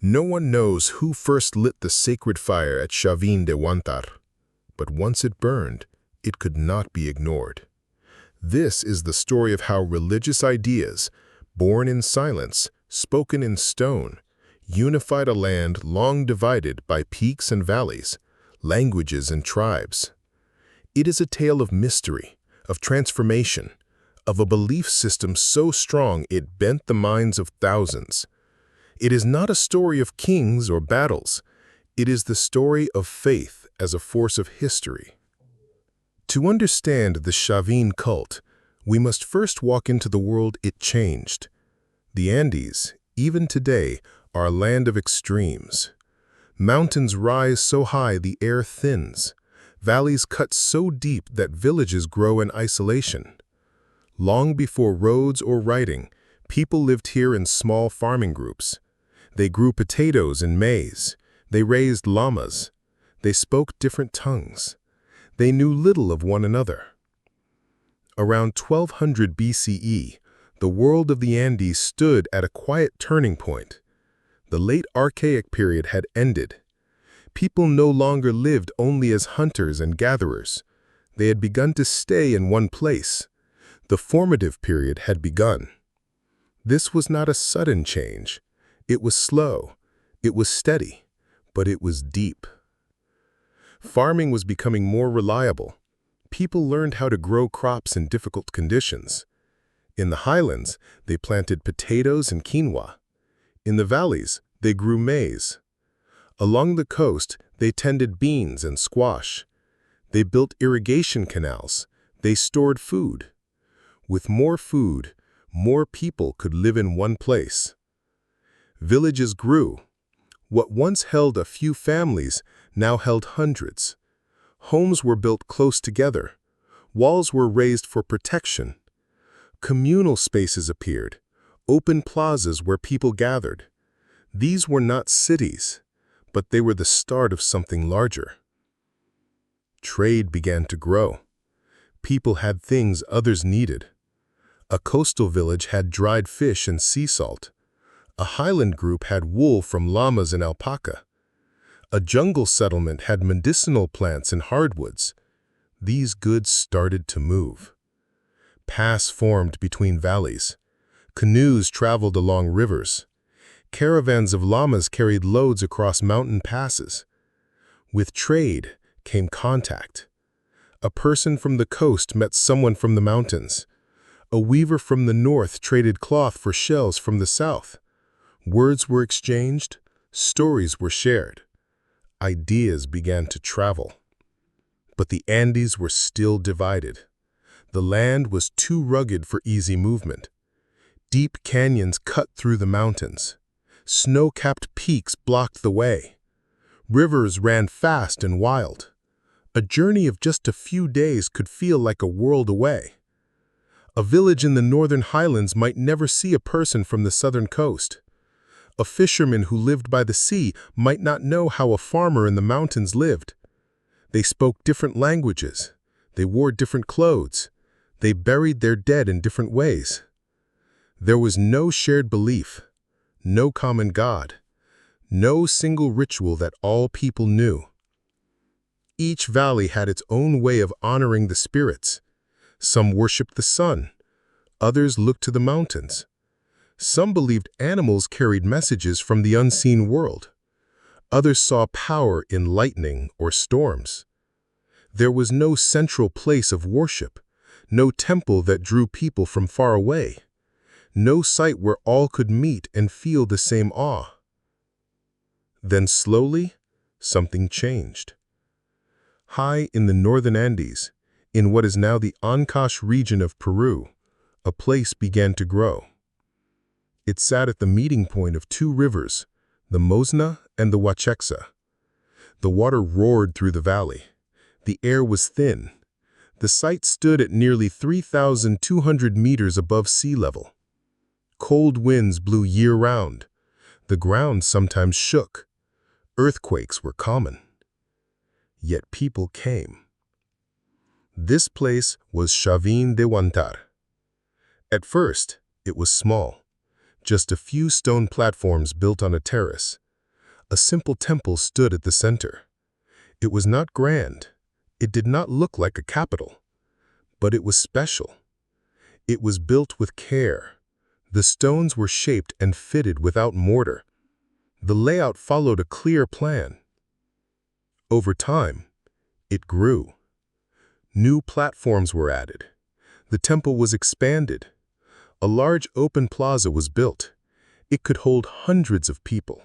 No one knows who first lit the sacred fire at Chavín de Huántar, but once it burned, it could not be ignored. This is the story of how religious ideas, born in silence, spoken in stone, unified a land long divided by peaks and valleys, languages and tribes. It is a tale of mystery, of transformation, of a belief system so strong it bent the minds of thousands. It is not a story of kings or battles. It is the story of faith as a force of history. To understand the Chavín cult, we must first walk into the world it changed. The Andes, even today, are a land of extremes. Mountains rise so high the air thins. Valleys cut so deep that villages grow in isolation. Long before roads or writing, people lived here in small farming groups. They grew potatoes and maize. They raised llamas. They spoke different tongues. They knew little of one another. Around 1200 BCE, the world of the Andes stood at a quiet turning point. The late Archaic period had ended. People no longer lived only as hunters and gatherers. They had begun to stay in one place. The formative period had begun. This was not a sudden change. It was slow. It was steady. But it was deep. Farming was becoming more reliable. People learned how to grow crops in difficult conditions. In the highlands, they planted potatoes and quinoa. In the valleys, they grew maize. Along the coast, they tended beans and squash. They built irrigation canals. They stored food. With more food, more people could live in one place. Villages grew. What once held a few families now held hundreds. Homes were built close together. Walls were raised for protection. Communal spaces appeared, open plazas where people gathered. These were not cities, but they were the start of something larger. Trade began to grow. People had things others needed. A coastal village had dried fish and sea salt. A highland group had wool from llamas and alpaca. A jungle settlement had medicinal plants and hardwoods. These goods started to move. Paths formed between valleys. Canoes traveled along rivers. Caravans of llamas carried loads across mountain passes. With trade came contact. A person from the coast met someone from the mountains. A weaver from the north traded cloth for shells from the south. Words were exchanged, stories were shared. Ideas began to travel. But the Andes were still divided. The land was too rugged for easy movement. Deep canyons cut through the mountains. Snow-capped peaks blocked the way. Rivers ran fast and wild. A journey of just a few days could feel like a world away. A village in the northern highlands might never see a person from the southern coast. A fisherman who lived by the sea might not know how a farmer in the mountains lived. They spoke different languages. They wore different clothes. They buried their dead in different ways. There was no shared belief, no common God, no single ritual that all people knew. Each valley had its own way of honoring the spirits. Some worshipped the sun. Others looked to the mountains. Some believed animals carried messages from the unseen world. Others saw power in lightning or storms. There was no central place of worship, no temple that drew people from far away, no site where all could meet and feel the same awe. Then slowly, something changed. High in the northern Andes, in what is now the Ancash region of Peru, a place began to grow. It sat at the meeting point of two rivers, the Mosna and the Huachexa. The water roared through the valley. The air was thin. The site stood at nearly 3,200 meters above sea level. Cold winds blew year-round. The ground sometimes shook. Earthquakes were common. Yet people came. This place was Chavín de Huántar. At first, it was small. Just a few stone platforms built on a terrace. A simple temple stood at the center. It was not grand. It did not look like a capital. But it was special. It was built with care. The stones were shaped and fitted without mortar. The layout followed a clear plan. Over time, it grew. New platforms were added. The temple was expanded. A large open plaza was built. It could hold hundreds of people.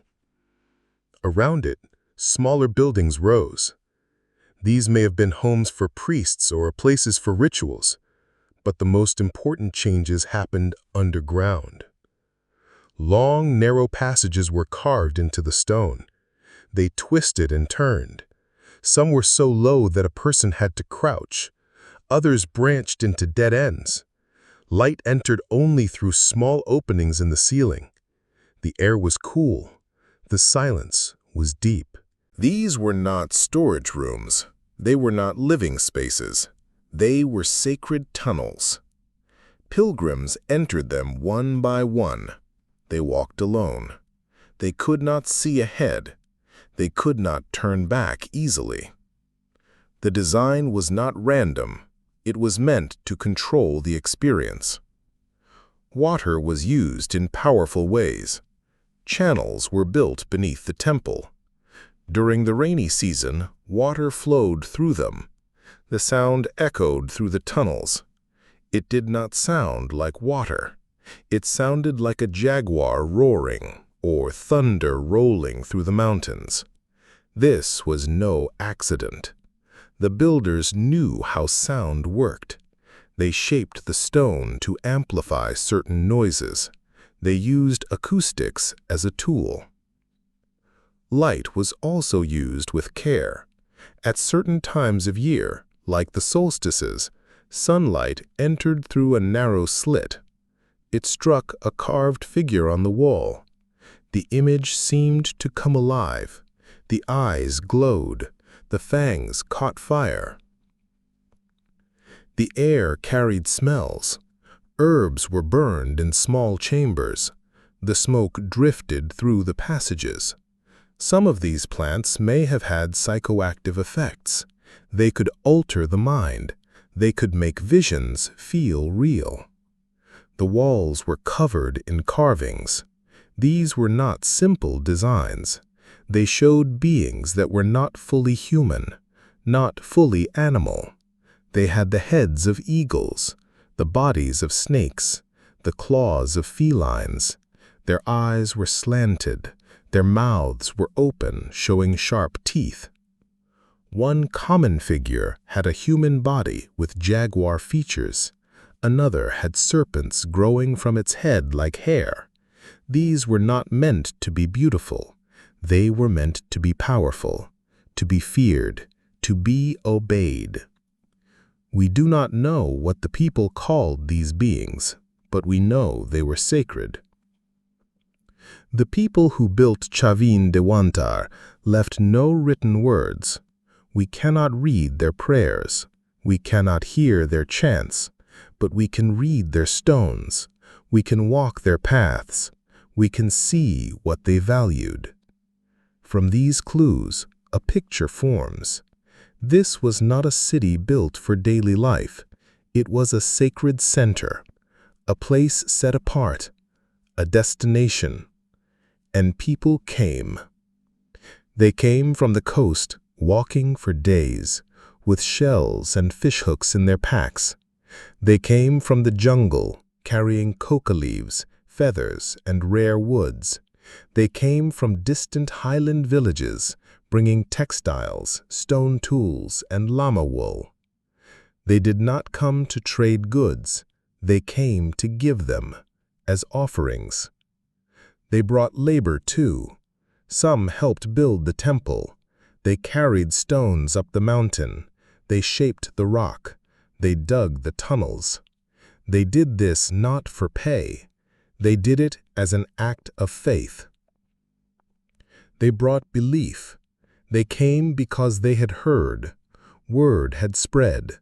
Around it, smaller buildings rose. These may have been homes for priests or places for rituals, but the most important changes happened underground. Long, narrow passages were carved into the stone. They twisted and turned. Some were so low that a person had to crouch. Others branched into dead ends. Light entered only through small openings in the ceiling. The air was cool. The silence was deep. These were not storage rooms. They were not living spaces. They were sacred tunnels. Pilgrims entered them one by one. They walked alone. They could not see ahead. They could not turn back easily. The design was not random. It was meant to control the experience. Water was used in powerful ways. Channels were built beneath the temple. During the rainy season, water flowed through them. The sound echoed through the tunnels. It did not sound like water. It sounded like a jaguar roaring or thunder rolling through the mountains. This was no accident. The builders knew how sound worked. They shaped the stone to amplify certain noises. They used acoustics as a tool. Light was also used with care. At certain times of year, like the solstices, sunlight entered through a narrow slit. It struck a carved figure on the wall. The image seemed to come alive. The eyes glowed. The fangs caught fire. The air carried smells. Herbs were burned in small chambers. The smoke drifted through the passages. Some of these plants may have had psychoactive effects. They could alter the mind. They could make visions feel real. The walls were covered in carvings. These were not simple designs. They showed beings that were not fully human, not fully animal. They had the heads of eagles, the bodies of snakes, the claws of felines. Their eyes were slanted. Their mouths were open, showing sharp teeth. One common figure had a human body with jaguar features. Another had serpents growing from its head like hair. These were not meant to be beautiful. They were meant to be powerful, to be feared, to be obeyed. We do not know what the people called these beings, but we know they were sacred. The people who built Chavín de Huántar left no written words. We cannot read their prayers. We cannot hear their chants, but we can read their stones. We can walk their paths. We can see what they valued. From these clues, a picture forms. This was not a city built for daily life. It was a sacred center, a place set apart, a destination. And people came. They came from the coast, walking for days, with shells and fishhooks in their packs. They came from the jungle, carrying coca leaves, feathers, and rare woods. They came from distant highland villages, bringing textiles, stone tools, and llama wool. They did not come to trade goods. They came to give them as offerings. They brought labor too. Some helped build the temple. They carried stones up the mountain. They shaped the rock. They dug the tunnels. They did this not for pay. They did it as an act of faith. They brought belief. They came because they had heard. Word had spread.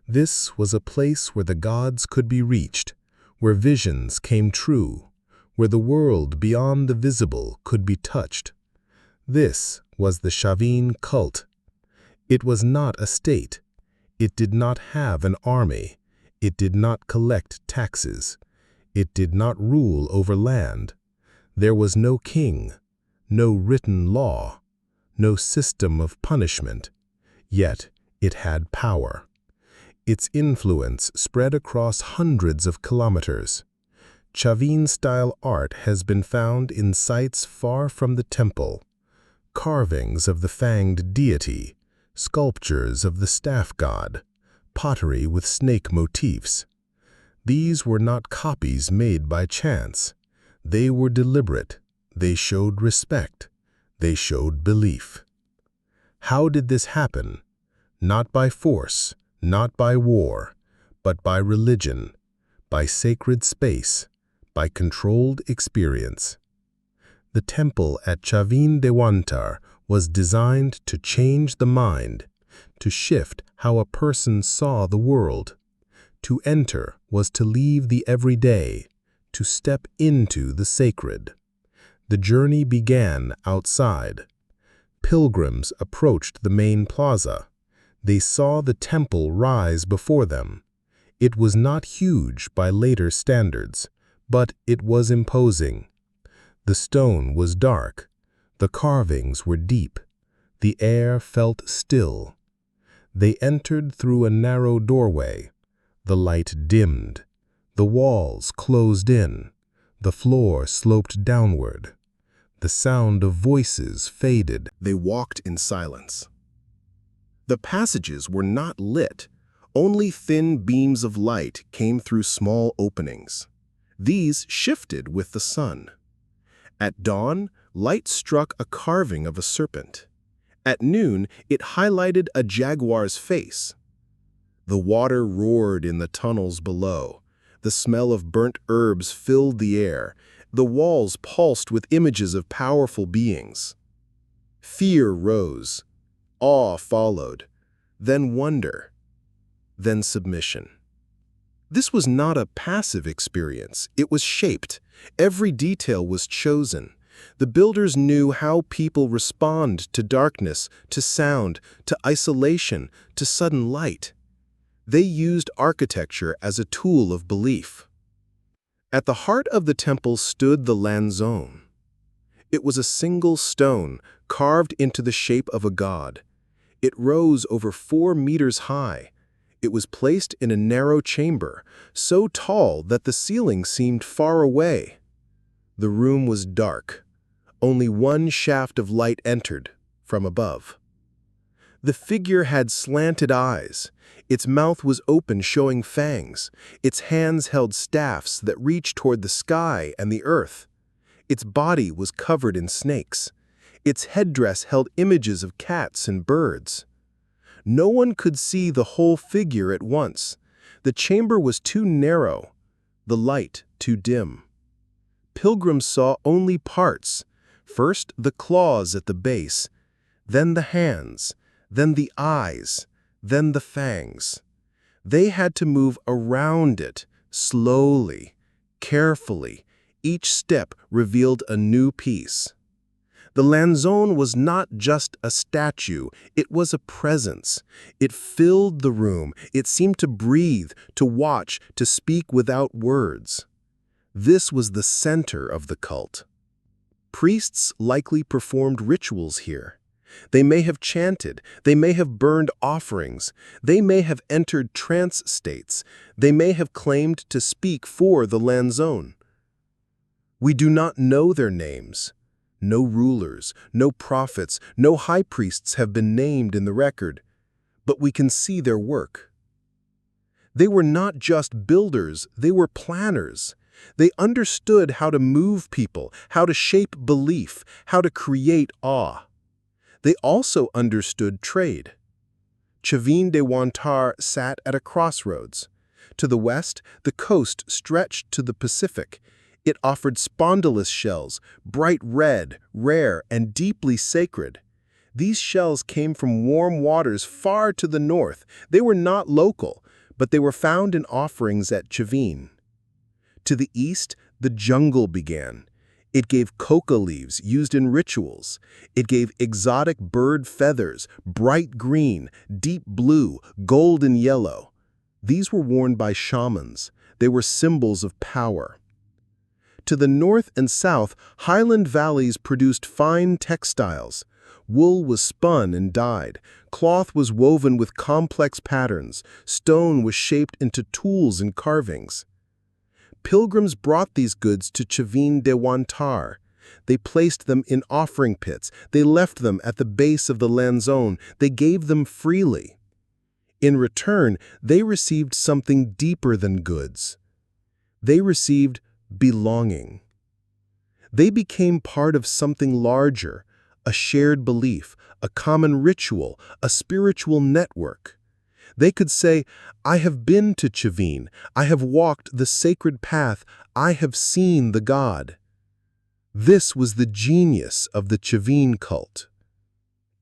This was a place where the gods could be reached, where visions came true, where the world beyond the visible could be touched. This was the Chavín cult. It was not a state. It did not have an army. It did not collect taxes. It did not rule over land. There was no king, no written law, no system of punishment. Yet it had power. Its influence spread across hundreds of kilometers. Chavín-style art has been found in sites far from the temple. Carvings of the fanged deity, sculptures of the staff god, pottery with snake motifs. These were not copies made by chance. They were deliberate. They showed respect. They showed belief. How did this happen? Not by force, not by war, but by religion, by sacred space, by controlled experience. The temple at Chavín de Huántar was designed to change the mind, to shift how a person saw the world. To enter was to leave the everyday, to step into the sacred. The journey began outside. Pilgrims approached the main plaza. They saw the temple rise before them. It was not huge by later standards, but it was imposing. The stone was dark. The carvings were deep. The air felt still. They entered through a narrow doorway. The light dimmed. The walls closed in. The floor sloped downward. The sound of voices faded. They walked in silence. The passages were not lit. Only thin beams of light came through small openings. These shifted with the sun. At dawn, light struck a carving of a serpent. At noon, it highlighted a jaguar's face. The water roared in the tunnels below. The smell of burnt herbs filled the air. The walls pulsed with images of powerful beings. Fear rose. Awe followed. Then wonder. Then submission. This was not a passive experience. It was shaped. Every detail was chosen. The builders knew how people respond to darkness, to sound, to isolation, to sudden light. They used architecture as a tool of belief. At the heart of the temple stood the lanzone. It was a single stone carved into the shape of a god. It rose over 4 meters high. It was placed in a narrow chamber, so tall that the ceiling seemed far away. The room was dark. Only one shaft of light entered, from above. The figure had slanted eyes. Its mouth was open, showing fangs. Its hands held staffs that reached toward the sky and the earth. Its body was covered in snakes. Its headdress held images of cats and birds. No one could see the whole figure at once. The chamber was too narrow, the light too dim. Pilgrims saw only parts. First the claws at the base, then the hands, then the eyes, then the fangs. They had to move around it, slowly, carefully. Each step revealed a new piece. The lanzone was not just a statue, it was a presence. It filled the room. It seemed to breathe, to watch, to speak without words. This was the center of the cult. Priests likely performed rituals here. They may have chanted, they may have burned offerings, they may have entered trance states, they may have claimed to speak for the lanzone. We do not know their names. No rulers, no prophets, no high priests have been named in the record, but we can see their work. They were not just builders, they were planners. They understood how to move people, how to shape belief, how to create awe. They also understood trade. Chavín de Huántar sat at a crossroads. To the west, the coast stretched to the Pacific. It offered spondylus shells, bright red, rare, and deeply sacred. These shells came from warm waters far to the north. They were not local, but they were found in offerings at Chavín. To the east, the jungle began. It gave coca leaves used in rituals. It gave exotic bird feathers, bright green, deep blue, gold and yellow. These were worn by shamans. They were symbols of power. To the north and south, highland valleys produced fine textiles. Wool was spun and dyed. Cloth was woven with complex patterns. Stone was shaped into tools and carvings. Pilgrims brought these goods to Chavín de Huántar. They placed them in offering pits. They left them at the base of the lanzón. They gave them freely. In return, they received something deeper than goods. They received belonging. They became part of something larger, a shared belief, a common ritual, a spiritual network. They could say, I have been to Chavín, I have walked the sacred path, I have seen the God. This was the genius of the Chavín cult.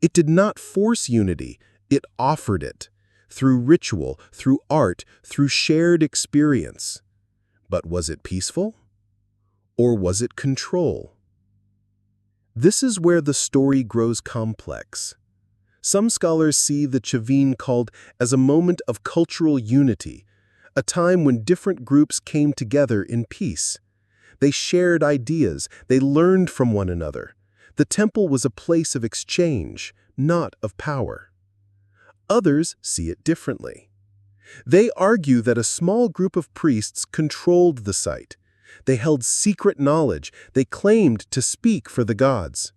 It did not force unity, it offered it, through ritual, through art, through shared experience. But was it peaceful? Or was it control? This is where the story grows complex. Some scholars see the Chavín cult as a moment of cultural unity, a time when different groups came together in peace. They shared ideas, they learned from one another. The temple was a place of exchange, not of power. Others see it differently. They argue that a small group of priests controlled the site. They held secret knowledge. They claimed to speak for the gods.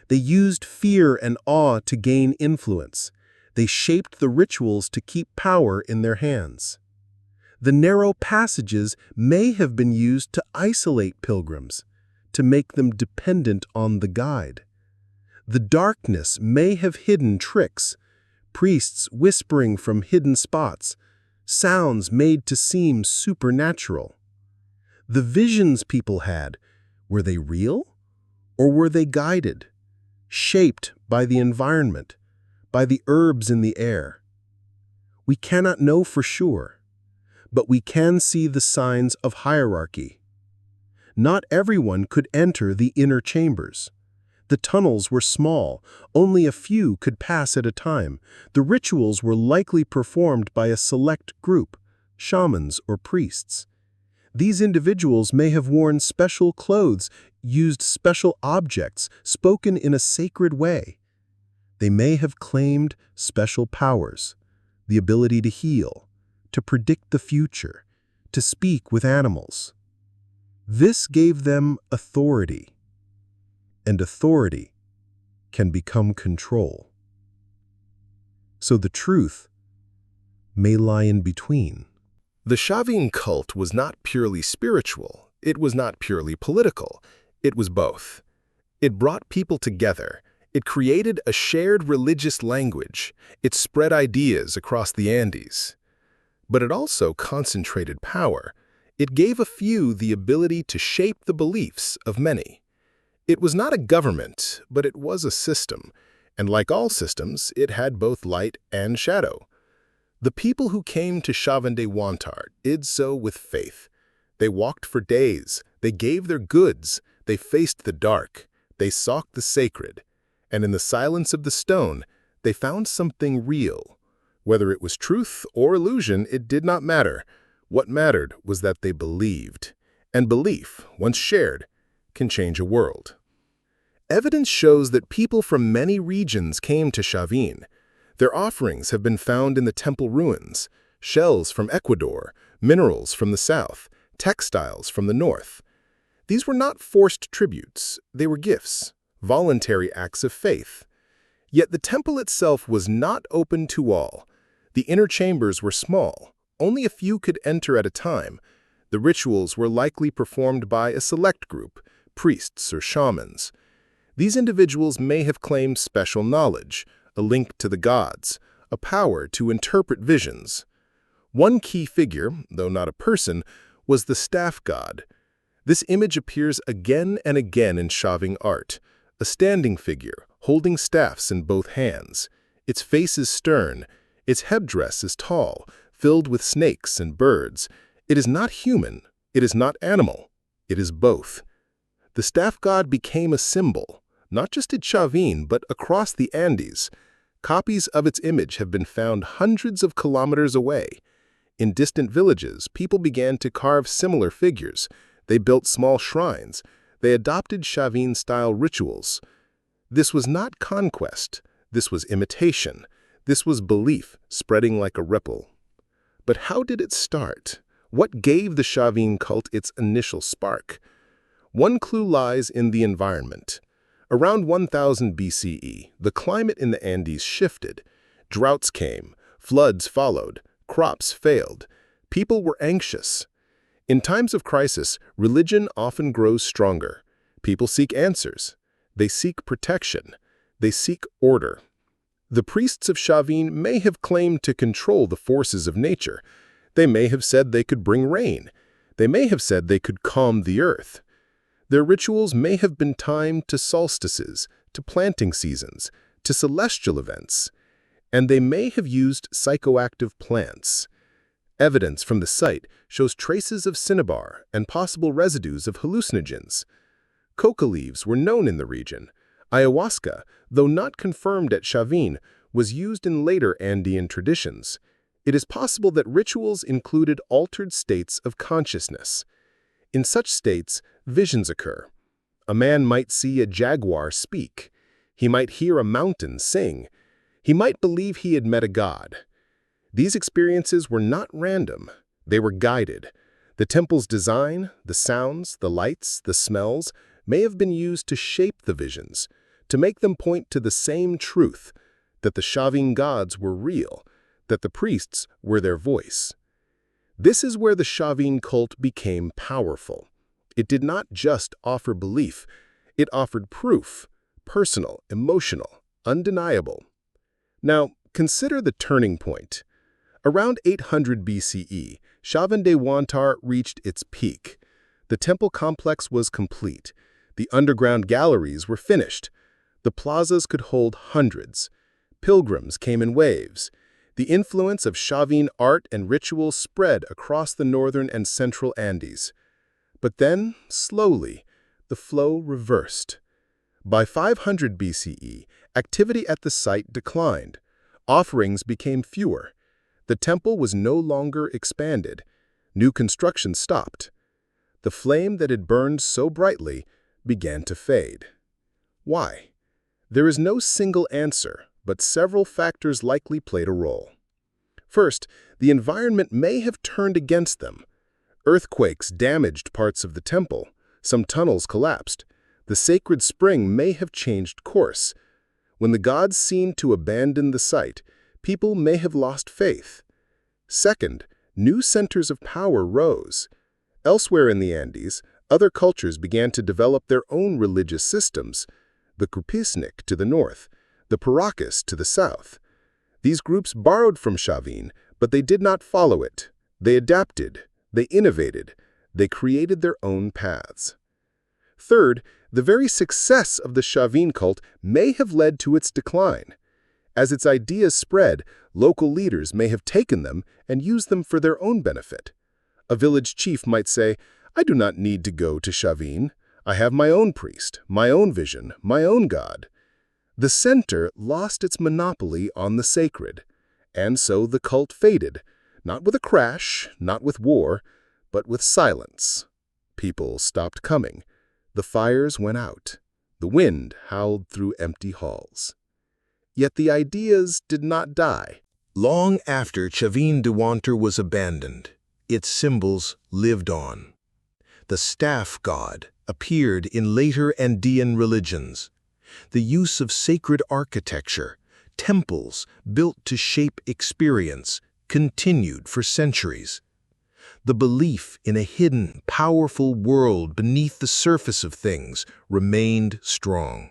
They used fear and awe to gain influence. They shaped the rituals to keep power in their hands. The narrow passages may have been used to isolate pilgrims, to make them dependent on the guide. The darkness may have hidden tricks, priests whispering from hidden spots, sounds made to seem supernatural. The visions people had, were they real? Or were they guided, shaped by the environment, by the herbs in the air? We cannot know for sure, but we can see the signs of hierarchy. Not everyone could enter the inner chambers. The tunnels were small, only a few could pass at a time. The rituals were likely performed by a select group, shamans or priests. These individuals may have worn special clothes, used special objects, spoken in a sacred way. They may have claimed special powers, the ability to heal, to predict the future, to speak with animals. This gave them authority. And authority can become control. So the truth may lie in between. The Chavín cult was not purely spiritual, it was not purely political, it was both. It brought people together, it created a shared religious language, it spread ideas across the Andes. But it also concentrated power. It gave a few the ability to shape the beliefs of many. It was not a government, but it was a system, and like all systems, it had both light and shadow. The people who came to Chavín de Huántar did so with faith. They walked for days, they gave their goods, they faced the dark, they sought the sacred, and in the silence of the stone, they found something real. Whether it was truth or illusion, it did not matter. What mattered was that they believed, and belief, once shared, can change a world. Evidence shows that people from many regions came to Chavín. Their offerings have been found in the temple ruins, shells from Ecuador, minerals from the south, textiles from the north. These were not forced tributes, they were gifts, voluntary acts of faith. Yet the temple itself was not open to all. The inner chambers were small, only a few could enter at a time. The rituals were likely performed by a select group, priests or shamans. These individuals may have claimed special knowledge, a link to the gods, a power to interpret visions. One key figure, though not a person, was the staff god. This image appears again and again in Chavín art, a standing figure holding staffs in both hands. Its face is stern, its headdress is tall, filled with snakes and birds. It is not human, it is not animal, it is both. The staff god became a symbol, not just at Chavín, but across the Andes. Copies of its image have been found hundreds of kilometers away. In distant villages, people began to carve similar figures. They built small shrines. They adopted Chavín-style rituals. This was not conquest. This was imitation. This was belief spreading like a ripple. But how did it start? What gave the Chavín cult its initial spark? One clue lies in the environment. Around 1000 BCE, the climate in the Andes shifted. Droughts came, floods followed, crops failed. People were anxious. In times of crisis, religion often grows stronger. People seek answers. They seek protection. They seek order. The priests of Chavín may have claimed to control the forces of nature. They may have said they could bring rain. They may have said they could calm the earth. Their rituals may have been timed to solstices, to planting seasons, to celestial events, and they may have used psychoactive plants. Evidence from the site shows traces of cinnabar and possible residues of hallucinogens. Coca leaves were known in the region. Ayahuasca, though not confirmed at Chavín, was used in later Andean traditions. It is possible that rituals included altered states of consciousness. In such states, visions occur. A man might see a jaguar speak. He might hear a mountain sing. He might believe he had met a god. These experiences were not random. They were guided. The temple's design, the sounds, the lights, the smells, may have been used to shape the visions, to make them point to the same truth, that the Chavín gods were real, that the priests were their voice. This is where the Chavín cult became powerful. It did not just offer belief, it offered proof, personal, emotional, undeniable. Now, consider the turning point. Around 800 BCE, Chavín de Huántar reached its peak. The temple complex was complete. The underground galleries were finished. The plazas could hold hundreds. Pilgrims came in waves. The influence of Chavín art and ritual spread across the northern and central Andes. But then, slowly, the flow reversed. By 500 BCE, activity at the site declined. Offerings became fewer. The temple was no longer expanded. New construction stopped. The flame that had burned so brightly began to fade. Why? There is no single answer, but several factors likely played a role. First, the environment may have turned against them. Earthquakes damaged parts of the temple. Some tunnels collapsed. The sacred spring may have changed course. When the gods seemed to abandon the site, people may have lost faith. Second, new centers of power rose. Elsewhere in the Andes, other cultures began to develop their own religious systems. The Krupisnik to the north, the Paracas to the south. These groups borrowed from Chavín, but they did not follow it. They adapted, they innovated, they created their own paths. Third, the very success of the Chavín cult may have led to its decline. As its ideas spread, local leaders may have taken them and used them for their own benefit. A village chief might say, "I do not need to go to Chavín. I have my own priest, my own vision, my own god." The center lost its monopoly on the sacred, and so the cult faded, not with a crash, not with war, but with silence. People stopped coming. The fires went out. The wind howled through empty halls. Yet the ideas did not die. Long after Chavín de Huántar was abandoned, its symbols lived on. The staff god appeared in later Andean religions. The use of sacred architecture, temples built to shape experience, continued for centuries. The belief in a hidden, powerful world beneath the surface of things remained strong.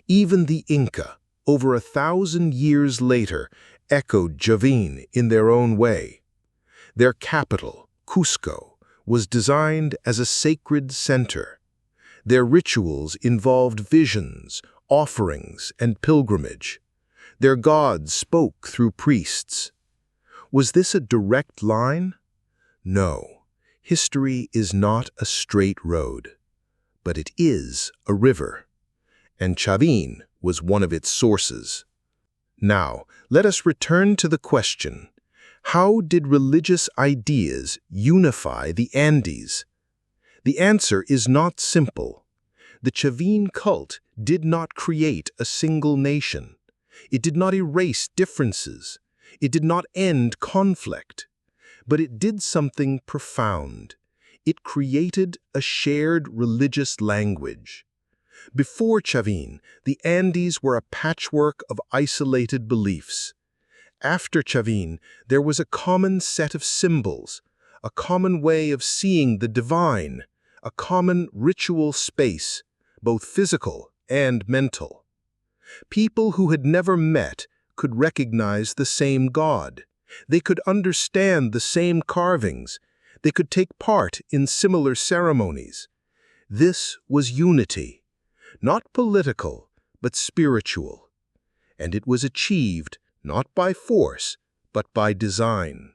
Even the Inca, over 1,000 years later, echoed Chavín in their own way. Their capital, Cusco, was designed as a sacred center. Their rituals involved visions, offerings, and pilgrimage. Their gods spoke through priests. Was this a direct line? No, history is not a straight road. but it is a river, and Chavín was one of its sources. Now, let us return to the question, how did religious ideas unify the Andes? The answer is not simple. The Chavín cult did not create a single nation. It did not erase differences. It did not end conflict. But it did something profound. It created a shared religious language. Before Chavín, the Andes were a patchwork of isolated beliefs. After Chavín, there was a common set of symbols, a common way of seeing the divine, a common ritual space, both physical and mental. People who had never met could recognize the same God. They could understand the same carvings. They could take part in similar ceremonies. This was unity, not political, but spiritual. And it was achieved not by force, but by design.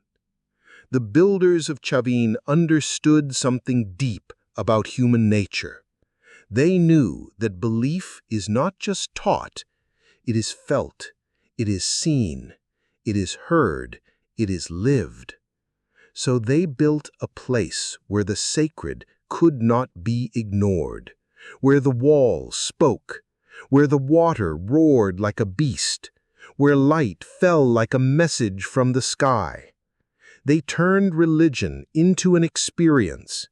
The builders of Chavín understood something deep about human nature. They knew that belief is not just taught, it is felt, it is seen, it is heard, it is lived. So they built a place where the sacred could not be ignored, where the walls spoke, where the water roared like a beast, where light fell like a message from the sky. They turned religion into an experience,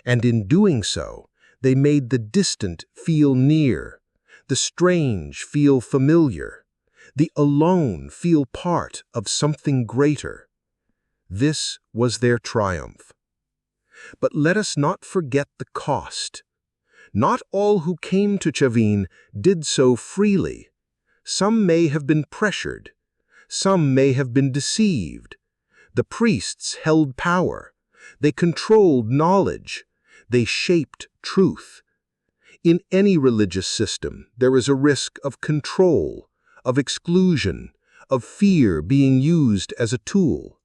and in doing so, they made the distant feel near, the strange feel familiar, the alone feel part of something greater. This was their triumph. But let us not forget the cost. Not all who came to Chavín did so freely. Some may have been pressured. Some may have been deceived. The priests held power. They controlled knowledge. They shaped truth. In any religious system, there is a risk of control, of exclusion, of fear being used as a tool.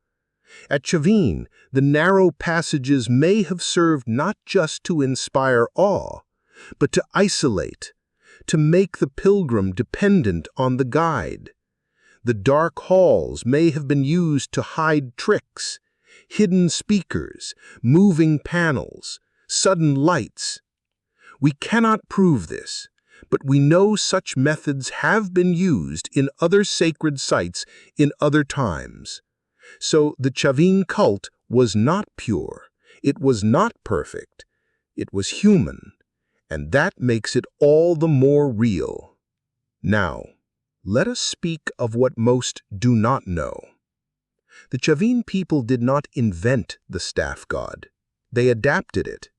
At Chavín, the narrow passages may have served not just to inspire awe, but to isolate, to make the pilgrim dependent on the guide. The dark halls may have been used to hide tricks, hidden speakers, moving panels, sudden lights. We cannot prove this, but we know such methods have been used in other sacred sites in other times. So the Chavín cult was not pure, it was not perfect, it was human, and that makes it all the more real. Now, let us speak of what most do not know. The Chavín people did not invent the staff god. They adapted it.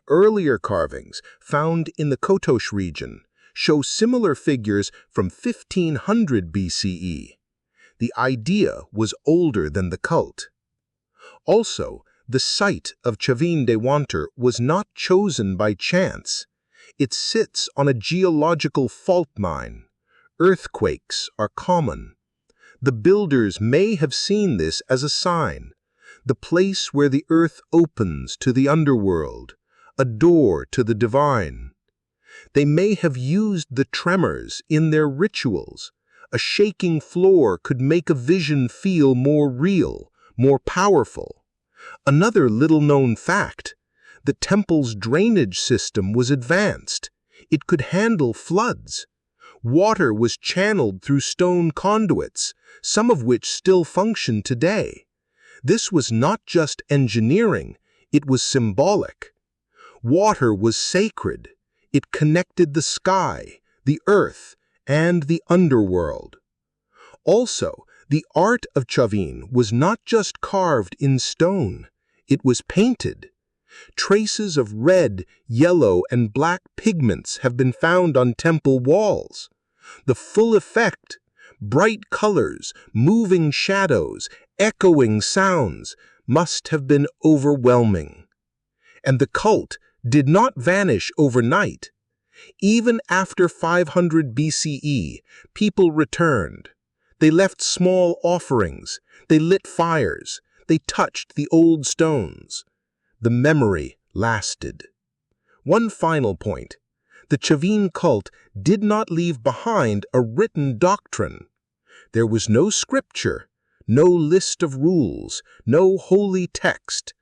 Earlier carvings, found in the Kotosh region, show similar figures from 1500 BCE. The idea was older than the cult. Also, the site of Chavín de Huántar was not chosen by chance. It sits on a geological fault mine. Earthquakes are common. The builders may have seen this as a sign, the place where the earth opens to the underworld, a door to the divine. They may have used the tremors in their rituals. A shaking floor could make a vision feel more real, more powerful. Another little-known fact, the temple's drainage system was advanced. It could handle floods. Water was channeled through stone conduits, some of which still function today. This was not just engineering, it was symbolic. Water was sacred. It connected the sky, the earth, and the underworld. Also, the art of Chavín was not just carved in stone, it was painted. Traces of red, yellow, and black pigments have been found on temple walls. The full effect, bright colors, moving shadows, echoing sounds, must have been overwhelming. And the cult did not vanish overnight. Even after 500 BCE, people returned. They left small offerings. They lit fires. They touched the old stones. The memory lasted. One final point. The Chavín cult did not leave behind a written doctrine. There was no scripture, no list of rules, no holy text.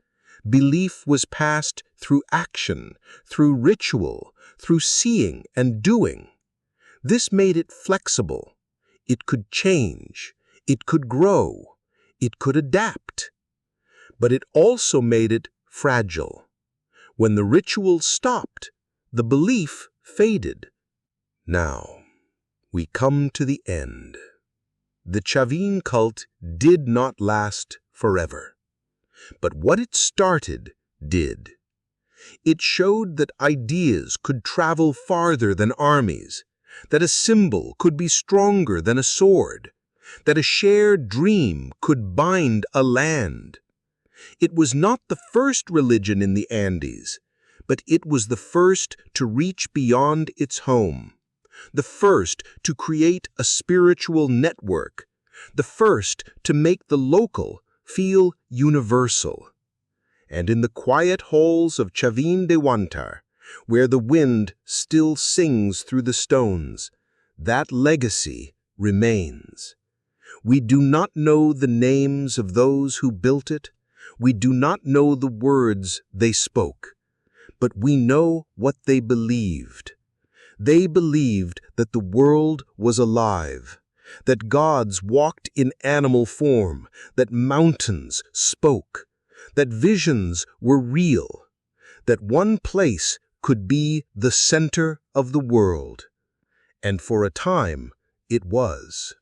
Belief was passed through action, through ritual, through seeing and doing. This made it flexible. It could change. It could grow. It could adapt. But it also made it fragile. When the ritual stopped, the belief faded. Now, we come to the end. The Chavín cult did not last forever. But what it started did. It showed that ideas could travel farther than armies, that a symbol could be stronger than a sword, that a shared dream could bind a land. It was not the first religion in the Andes, but it was the first to reach beyond its home, the first to create a spiritual network, the first to make the local feel universal. And in the quiet halls of Chavín de Huántar, where the wind still sings through the stones, that legacy remains. We do not know the names of those who built it. We do not know the words they spoke. But we know what they believed. They believed that the world was alive, that gods walked in animal form, that mountains spoke, that visions were real, that one place could be the center of the world. And for a time, it was.